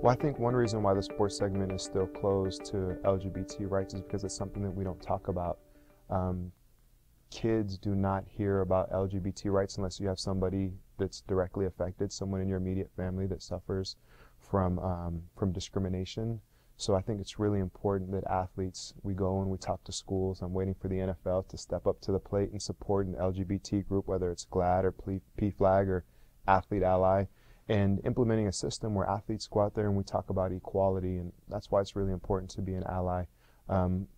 Well, I think one reason why the sports segment is still closed to LGBT rights is because it's something that we don't talk about. Kids do not hear about LGBT rights unless you have somebody that's directly affected, someone in your immediate family that suffers from discrimination. So I think it's really important that athletes, we go and we talk to schools. I'm waiting for the NFL to step up to the plate and support an LGBT group, whether it's GLAAD or PFLAG or Athlete Ally, and implementing a system where athletes go out there and we talk about equality, and that's why it's really important to be an ally.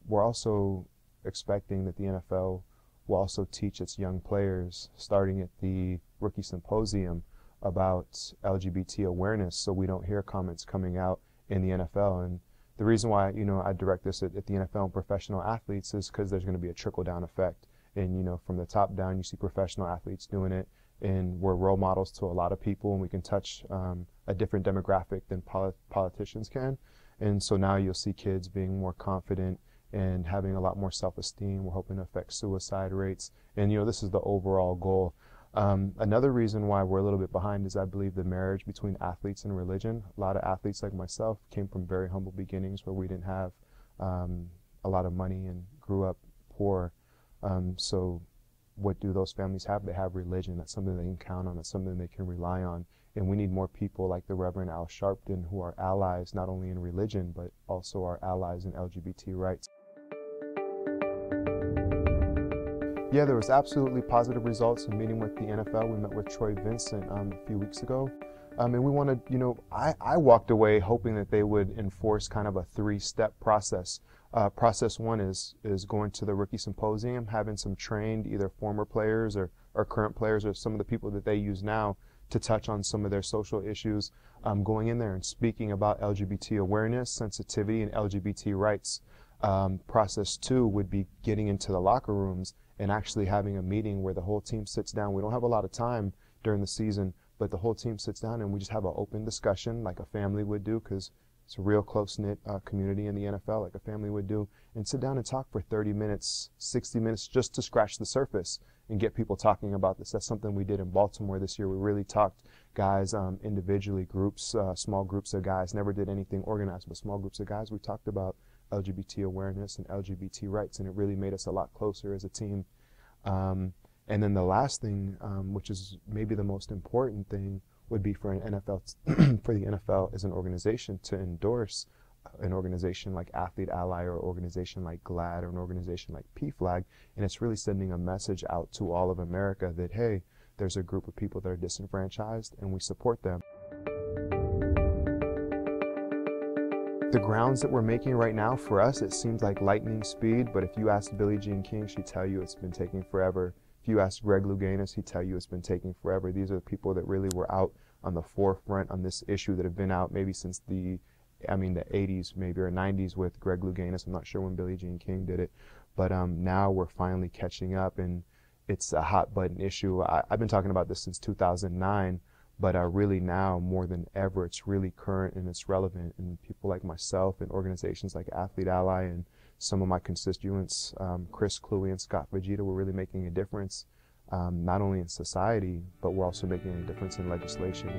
We're also expecting that the NFL will also teach its young players, starting at the rookie symposium, about LGBT awareness, so we don't hear comments coming out in the NFL. And the reason why, I direct this at the NFL and professional athletes is because there's going to be a trickle-down effect. And, from the top down, you see professional athletes doing it, and we're role models to a lot of people, and we can touch a different demographic than politicians can. And so now you'll see kids being more confident and having a lot more self-esteem. We're hoping to affect suicide rates. And, this is the overall goal. Another reason why we're a little bit behind is I believe the marriage between athletes and religion. A lot of athletes like myself came from very humble beginnings where we didn't have a lot of money and grew up poor. So what do those families have? They have religion. That's something they can count on. That's something they can rely on. And we need more people like the Reverend Al Sharpton who are allies not only in religion but also are allies in LGBT rights. Yeah, there was absolutely positive results in meeting with the NFL. We met with Troy Vincent a few weeks ago. And we wanted, I walked away hoping that they would enforce kind of a three-step process. Process one is going to the rookie symposium, having some trained either former players or current players or some of the people that they use now to touch on some of their social issues, going in there and speaking about LGBT awareness, sensitivity, and LGBT rights. Process two would be getting into the locker rooms and actually having a meeting where the whole team sits down. We don't have a lot of time during the season, but the whole team sits down and we just have an open discussion like a family would do, because it's a real close-knit community in the NFL, like a family would do, and sit down and talk for 30 minutes, 60 minutes just to scratch the surface and get people talking about this. That's something we did in Baltimore this year. We really talked guys individually, groups, small groups of guys, never did anything organized, but small groups of guys. We talked about LGBT awareness and LGBT rights, and it really made us a lot closer as a team. And then the last thing, which is maybe the most important thing, would be for an NFL, for the NFL as an organization to endorse an organization like Athlete Ally or an organization like GLAAD or an organization like PFLAG, and it's really sending a message out to all of America that, hey, there's a group of people that are disenfranchised and we support them. The grounds that we're making right now, for us, it seems like lightning speed, but if you ask Billie Jean King, she'd tell you it's been taking forever. If you ask Greg Louganis, he'd tell you it's been taking forever. These are the people that really were out on the forefront on this issue, that have been out maybe since the 80s maybe, or 90s with Greg Louganis. I'm not sure when Billie Jean King did it, but now we're finally catching up, and it's a hot button issue. I've been talking about this since 2009. But really now, more than ever, it's really current and it's relevant. And people like myself and organizations like Athlete Ally and some of my constituents, Chris Cluey and Scott Vegeta, we're really making a difference, not only in society, but we're also making a difference in legislation.